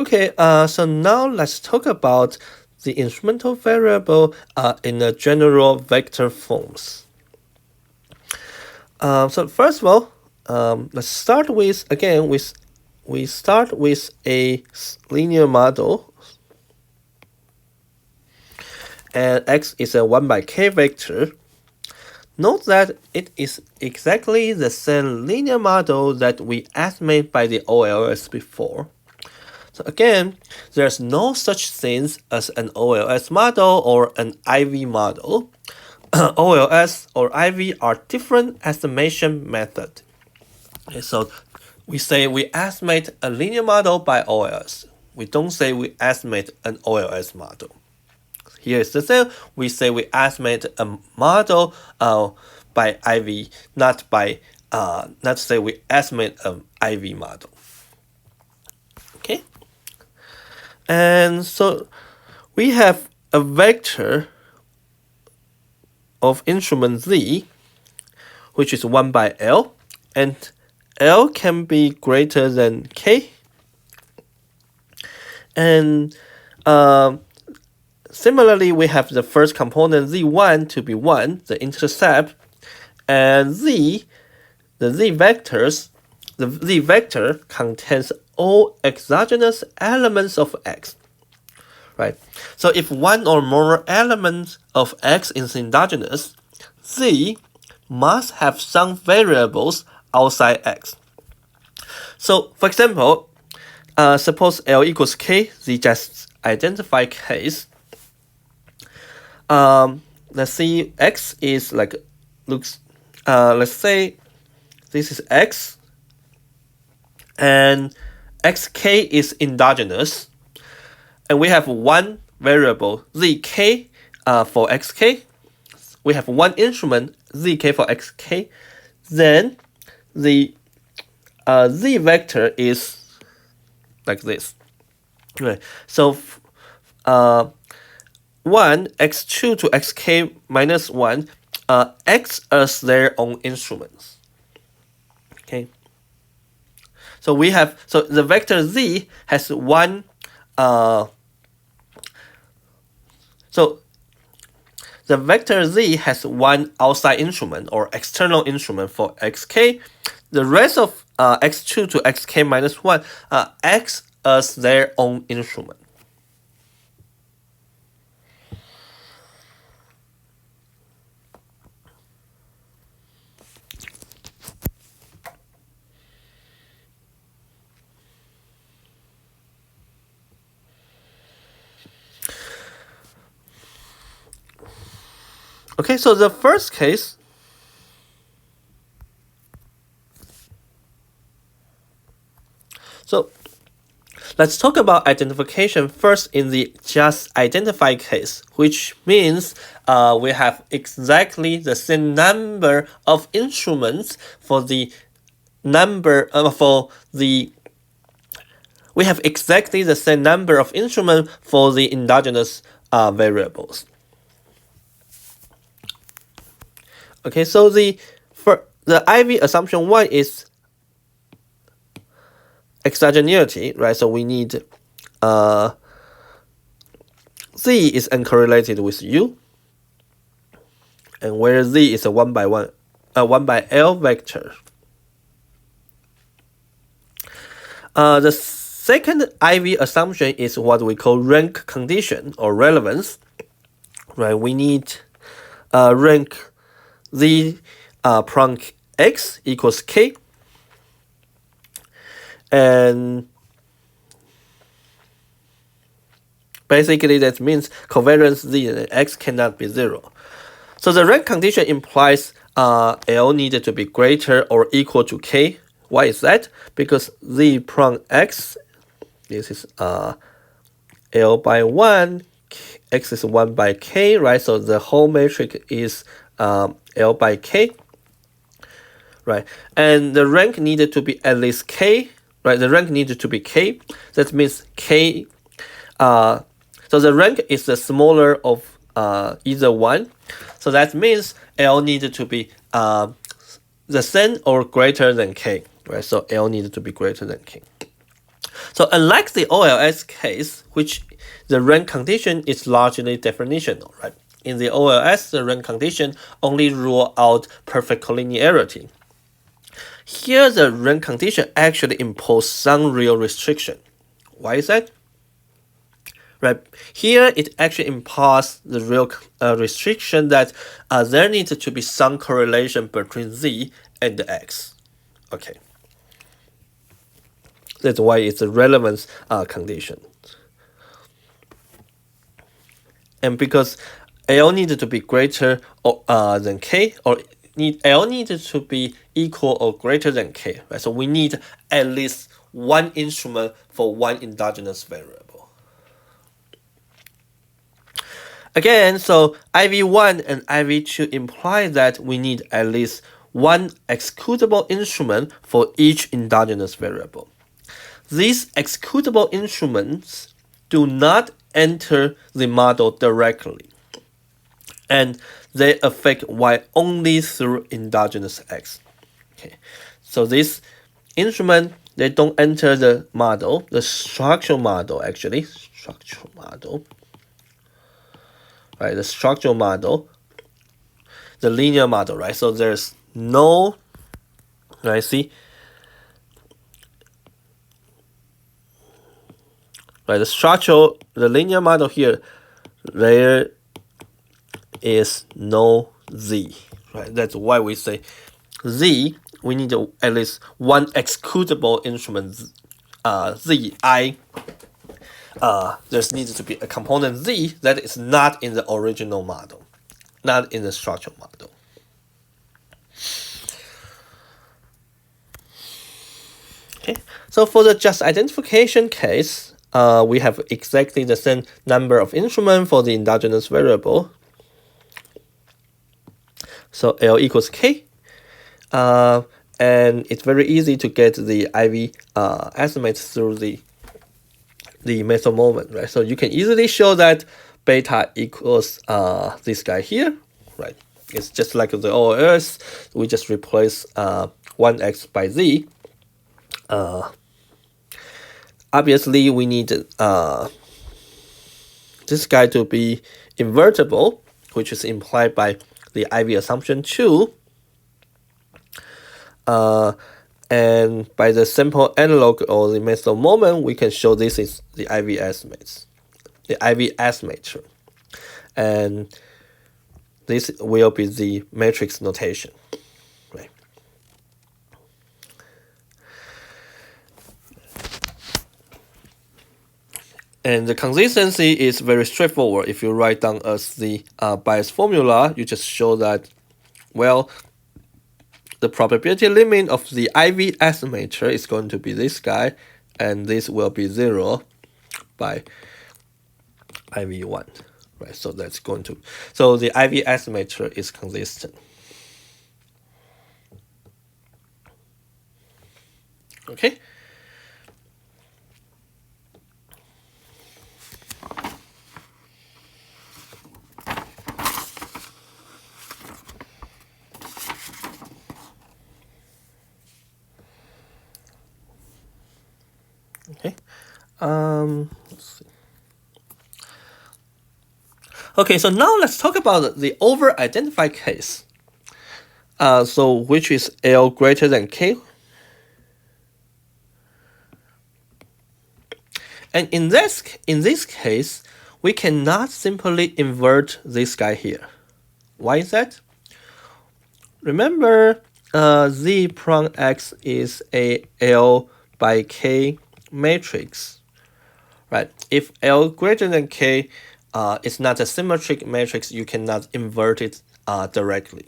Okay, so now let's talk about the instrumental variable in the general vector forms. So first of all, let's start with we start with a linear model, and x is a 1 by k vector. Note that it is exactly the same linear model that we estimated by the OLS before. So again, there's no such things as an OLS model or an IV model. OLS or IV are different estimation methods. Okay, so we say we estimate a linear model by OLS. We don't say we estimate an OLS model. Here is the same. We say we estimate a model by IV, not say we estimate an IV model. Okay. And so we have a vector of instrument Z, which is 1 by L, and L can be greater than K. And similarly, we have the first component Z1 to be 1, the intercept, and the Z vector contains all exogenous elements of X. Right. So if one or more elements of X is endogenous, Z must have some variables outside X. So for example, suppose L equals K, Z just identify K's. Let's see, X is let's say this is X, and XK is endogenous. And we have one variable zk for xk. We have one instrument zk for xk. Then the z vector is like this. Right. So 1 x2 to xk minus 1 x as their own instruments. Okay. So the vector z has one. So the vector z has one outside instrument or external instrument for xk. The rest of x2 to xk minus 1 acts as their own instrument. Okay, so the first case, so let's talk about identification first in the just identify case, which means we have exactly the same number of instruments for the we have exactly the same number of instruments for the endogenous variables. Okay, so the IV assumption 1 is exogeneity, right? So we need Z is uncorrelated with U, and where Z is a 1 by L vector. The second IV assumption is what we call rank condition or relevance, right? We need rank Z prime X equals K, and basically that means covariance Z and X cannot be 0. So the rank condition implies L needed to be greater or equal to K. Why is that? Because Z prime X, this is L by 1, X is 1 by K, right? So the whole matrix is L by K, right? And the rank needed to be at least K, right? The rank needed to be K. That means K. So the rank is the smaller of either one. So that means L needed to be the same or greater than K, right? So L needed to be greater than K. So unlike the OLS case, which the rank condition is largely definitional, right? In the OLS, the rank condition only rule out perfect collinearity. Here, the rank condition actually imposes some real restriction. Why is that? Right here, it actually imposes the real restriction that there needs to be some correlation between z and x. Okay, that's why it's a relevance condition. And because L needed to be greater or than K, or L needed to be equal or greater than K, right? So we need at least one instrument for one endogenous variable. Again, so IV1 and IV2 imply that we need at least one executable instrument for each endogenous variable. These executable instruments do not enter the model directly, and they affect Y only through endogenous X. Okay, so this instrument, they don't enter the model, the structural model actually, right? The structural model, the linear model, right? So there's no, right? See, right? The linear model here, there is no z, right? That's why we say z. We need at least one executable instrument, zi. There's needs to be a component z that is not in the original model, not in the structural model. Okay, so for the just identification case, we have exactly the same number of instruments for the endogenous variable. So L equals K, and it's very easy to get the IV estimate through the method moment, right? So you can easily show that beta equals this guy here, right? It's just like the OLS. We just replace 1x by z. Obviously, we need this guy to be invertible, which is implied by the IV assumption 2. And by the simple analog or the method moment, we can show this is the IV estimates, the IV estimator. And this will be the matrix notation, right? And the consistency is very straightforward. If you write down as the bias formula, you just show that, well, the probability limit of the IV estimator is going to be this guy, and this will be 0 by IV1, right? So that's going to, so the IV estimator is consistent. Okay. Okay. Let's see. Okay, so now let's talk about the over-identified case. So which is L greater than K. And in this case, we cannot simply invert this guy here. Why is that? Remember, Z prime X is a L by K matrix, right? If L greater than K, it's not a symmetric matrix. You cannot invert it directly.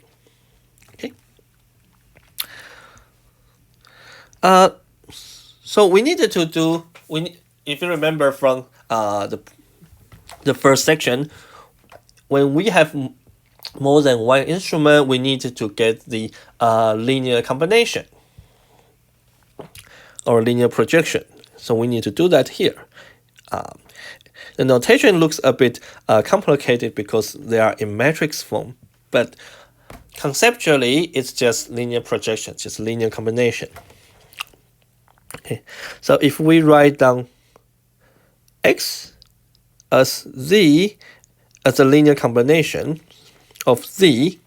Okay. So we needed to do if you remember from the first section, when we have more than one instrument, we need to get the linear combination or linear projection. So we need to do that here. The notation looks a bit complicated because they are in matrix form, but conceptually, it's just linear projection, just linear combination. Okay. So if we write down X as Z as a linear combination of Z,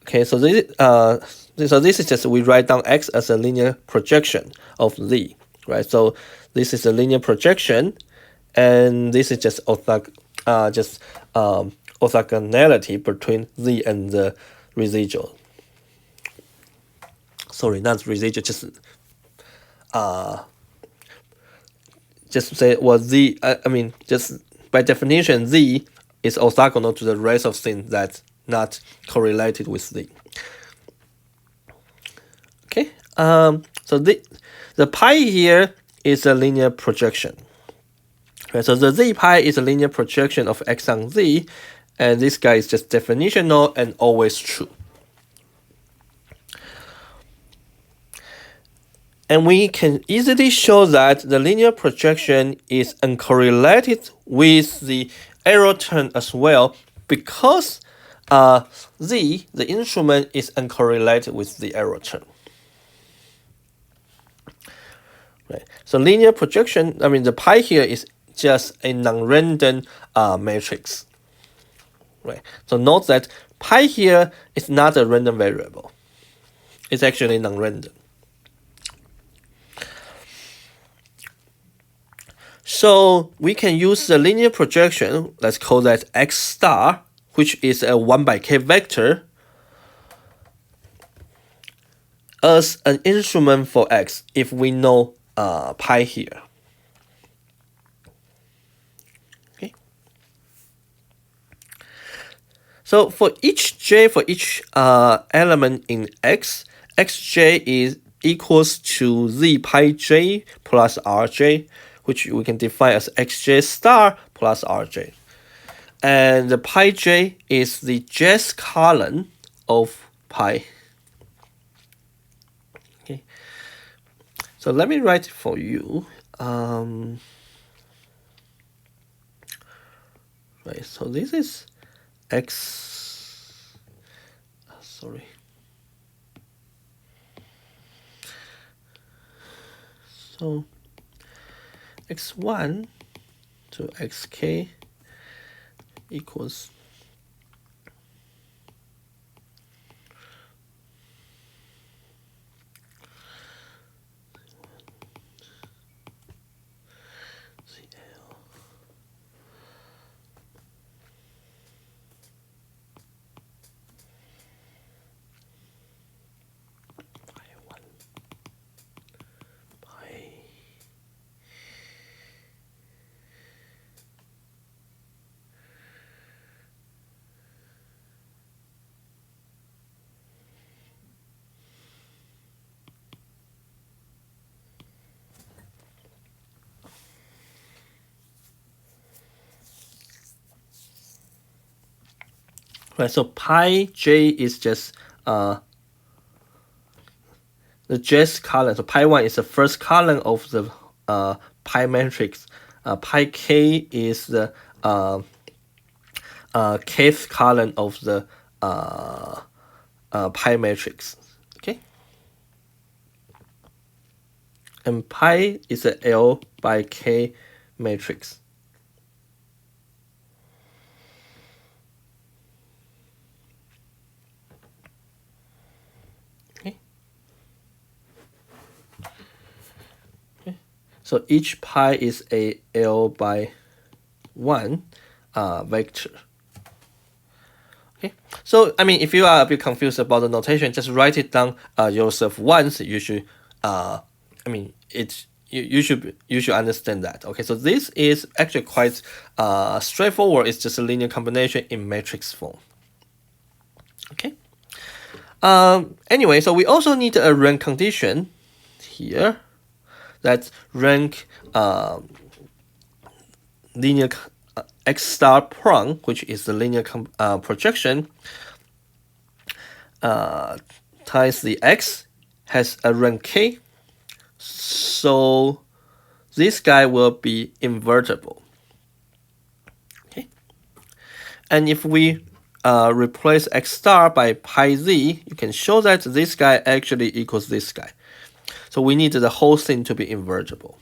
okay, so this is just we write down X as a linear projection of Z, right? So this is a linear projection, and this is just orthogonality between Z and the residual. Sorry, not residual, just say well Z. I mean, just by definition, Z is orthogonal to the rest of things that's not correlated with Z. Okay. So the pi here is a linear projection. Right. So the Z pi is a linear projection of X on Z, and this guy is just definitional and always true. And we can easily show that the linear projection is uncorrelated with the error term as well, because Z, the instrument, is uncorrelated with the error term. Right. So linear projection, I mean the pi here is just a non-random matrix. Right. So note that pi here is not a random variable. It's actually non-random. So we can use the linear projection, let's call that X star, which is a 1/k vector, as an instrument for X if we know pi here. Okay. So for each j, for each element in X, xj is equals to z pi j plus rj, which we can define as xj star plus rj. And the pi j is the jth column of pi. Okay. So let me write it for you. Right, so this is X, sorry. So x1 to xk equals right. So pi j is just the jth column. So pi 1 is the first column of the pi matrix. Pi k is the kth column of the pi matrix. Okay. And pi is a L by K matrix. Okay. Okay. So each pi is a L by 1 vector. Okay. So I mean, if you are a bit confused about the notation, just write it down yourself once. You should I mean, you should understand that. Okay, so this is actually quite straightforward. It's just a linear combination in matrix form. Okay. Anyway, so we also need a rank condition here. That's rank linear x star prime, which is the linear projection times the x has a rank k. So this guy will be invertible. And if we replace x star by pi z, you can show that this guy actually equals this guy. So we need the whole thing to be invertible.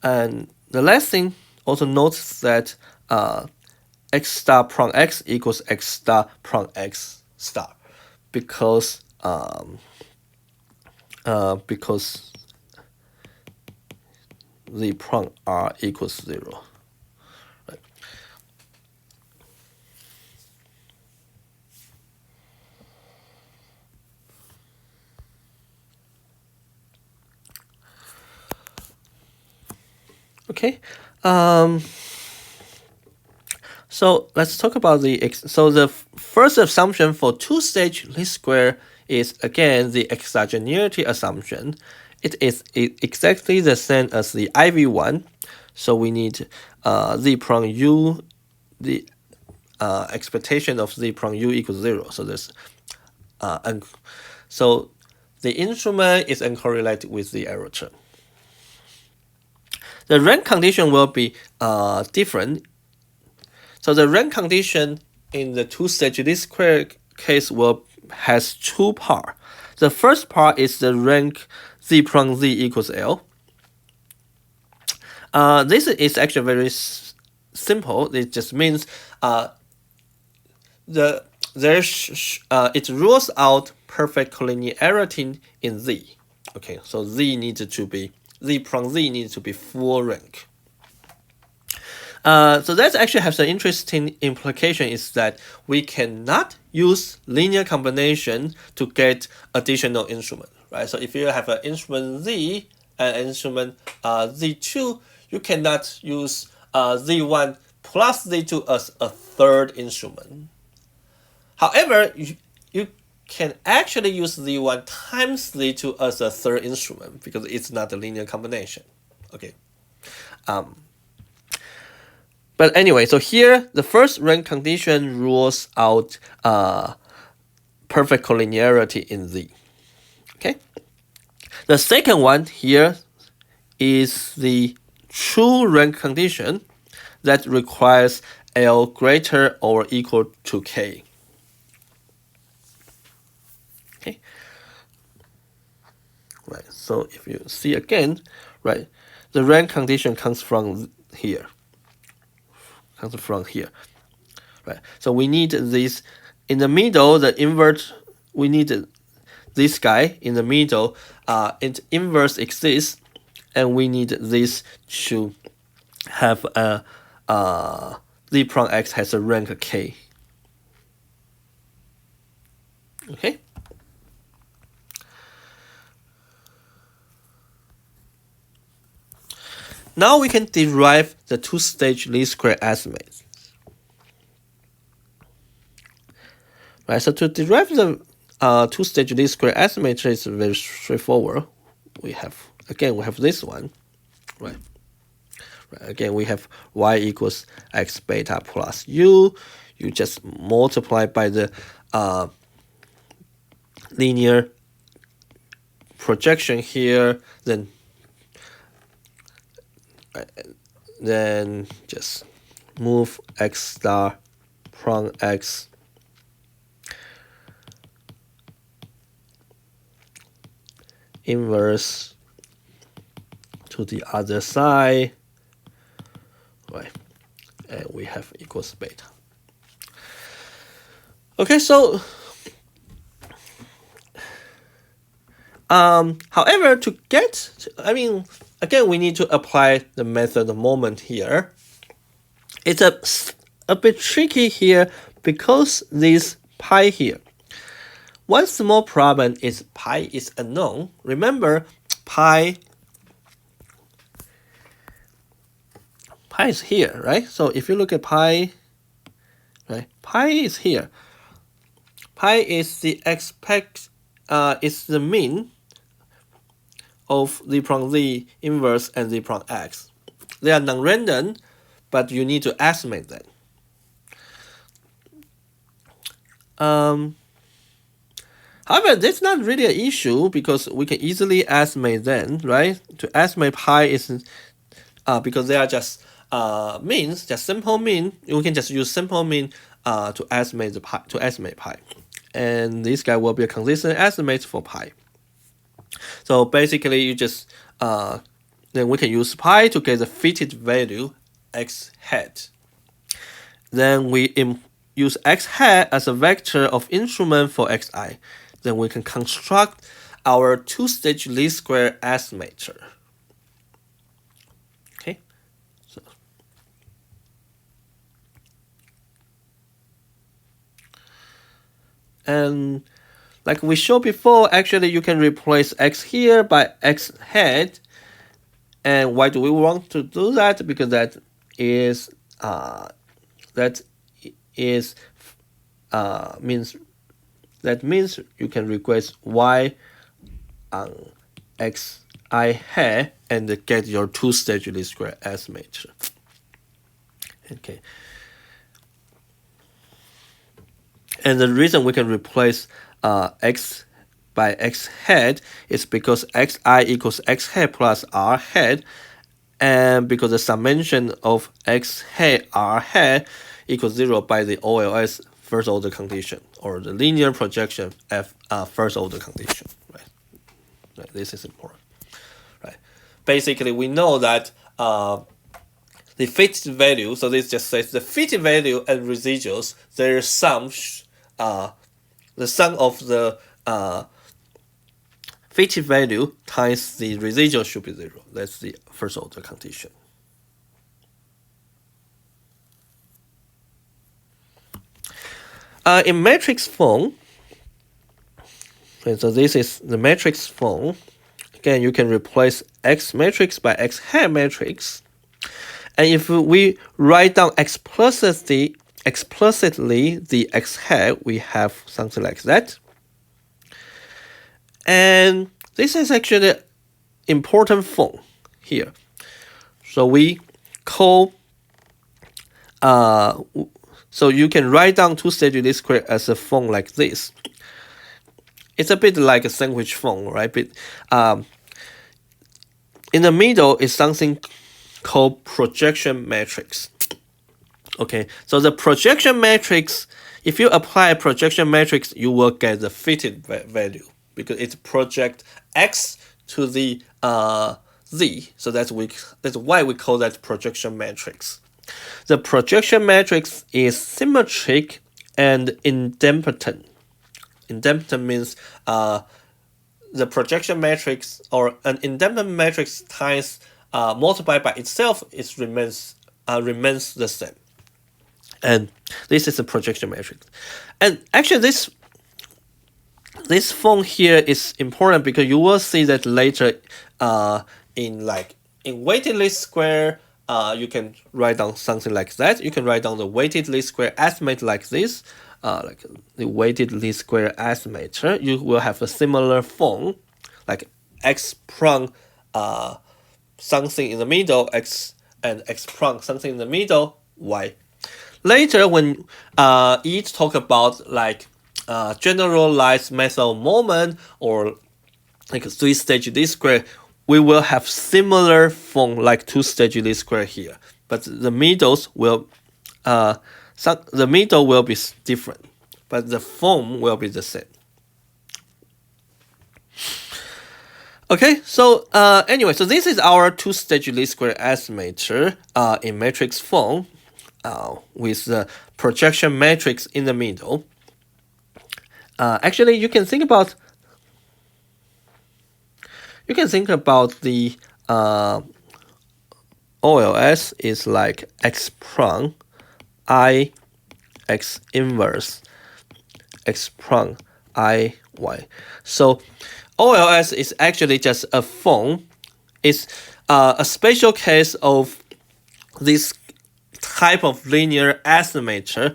And the last thing, also notice that x star prong x equals x star prong x star, because the prong r equals 0. Right. Okay. So let's talk about so the first assumption for two-stage least square is again the exogeneity assumption. It is exactly the same as the IV one. So we need z prong u, the expectation of z prong u equals 0. So there's so the instrument is uncorrelated with the error term. The rank condition will be different. So the rank condition in the two-stage least square case has two parts. The first part is the rank z prong z equals L. This is actually very simple. It just means it rules out perfect collinearity in Z. Okay, so Z prong Z needs to be full rank. So that actually has an interesting implication, is that we cannot use linear combination to get additional instrument, right? So if you have an instrument Z and an instrument Z2, you cannot use Z1 plus Z2 as a third instrument. However, you can actually use Z1 times Z2 as a third instrument because it's not a linear combination. Okay. But anyway, so here the first rank condition rules out perfect collinearity in Z. Okay. The second one here is the true rank condition that requires L greater or equal to K. Okay. Right. So if you see again, right, the rank condition comes from here. Right. So we need this in the middle, we need this guy in the middle, its inverse exists, and we need this to have a Z prong X has a rank K. Okay. Now we can derive the two-stage least square estimate. Right, so to derive the two-stage least square estimate is very straightforward. We have this one, right? Again, we have y equals x beta plus u. You just multiply by the linear projection here, then just move x star prong x inverse to the other side, right? And we have equals beta. Okay, so however, again, we need to apply the method moment here. It's a bit tricky here because this pi here. One small problem is pi is unknown. Remember, pi is here, right? So if you look at pi, right, pi is here. Pi is the is the mean of Z prong Z inverse and Z prong X. They are non-random, but you need to estimate them. However, that's not really an issue because we can easily estimate them, right? To estimate pi is because they are just means, just simple mean, we can just use simple mean to estimate pi, and this guy will be a consistent estimate for pi. So basically, you just then we can use pi to get the fitted value x hat. Then we use x hat as a vector of instrument for xi. Then we can construct our two-stage least square estimator. Okay, so and like we showed before, actually you can replace x here by x hat. And why do we want to do that? Because that means you can request y on xi hat and get your two-stage least square estimator. Okay. And the reason we can replace x by x hat is because xi equals x hat plus r hat, and because the summation of x hat r hat equals 0 by the OLS first order condition, or the linear projection f first order condition. Right. This is important. Right. Basically, we know that the fitted value. So this just says the fitted value and residuals. Their sum, the sum of the fitted value times the residual should be 0. That's the first order condition. In matrix form, okay, so this is the matrix form. Again, you can replace X matrix by X hat matrix. And if we write down explicitly the X hat, we have something like that. And this is actually an important form here. So we call, so you can write down two-stage least square as a form like this. It's a bit like a sandwich form, right? But in the middle is something called projection matrix. Okay, so the projection matrix, if you apply a projection matrix, you will get the fitted value because it projects x to the z. So that's why we call that projection matrix. The projection matrix is symmetric and idempotent. Idempotent means the projection matrix or an idempotent matrix times multiplied by itself, it remains the same. And this is a projection matrix. And actually this form here is important because you will see that later in weighted least square, you can write down something like that. You can write down the weighted least square estimate like this. Like the weighted least square estimator, you will have a similar form, like x prime something in the middle, x and x prime something in the middle, y. Later, when each talk about like generalized method of moment or like a three-stage least square, we will have similar form like two-stage least square here, but the middles will the middle will be different, but the form will be the same. Okay, so anyway, so this is our two-stage least square estimator in matrix form with the projection matrix in the middle. Actually, you can think about the OLS is like x prime I x inverse x prime I y. So OLS is actually just a form. It's a special case of this type of linear estimator,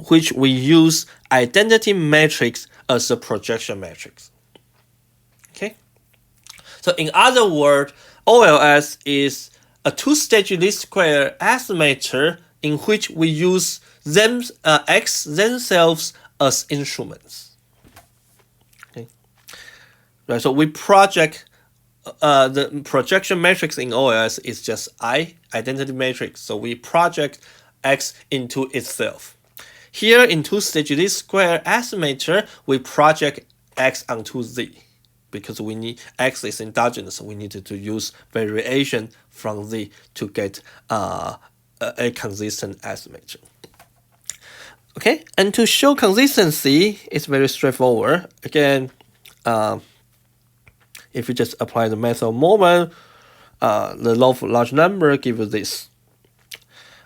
which we use identity matrix as a projection matrix. Okay. So in other words, OLS is a two-stage least square estimator in which we use them x themselves as instruments. Okay. Right. So we project the projection matrix in OLS is just identity matrix. So we project X into itself. Here in two-stage least square estimator, we project X onto Z, because we need X is endogenous, so we needed to use variation from Z to get a consistent estimator. Okay, and to show consistency, it's very straightforward. Again, if you just apply the method of moment, the law of large number gives this.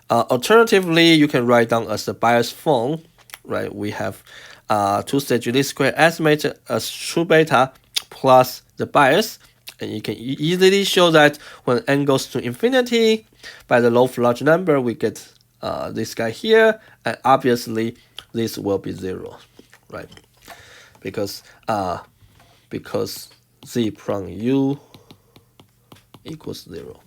Alternatively, you can write down as the bias form, right? We have two-stage least square estimate as true beta plus the bias, and you can easily show that when n goes to infinity, by the law of large number, we get this guy here, and obviously this will be 0, right? Because z prime u equals 0.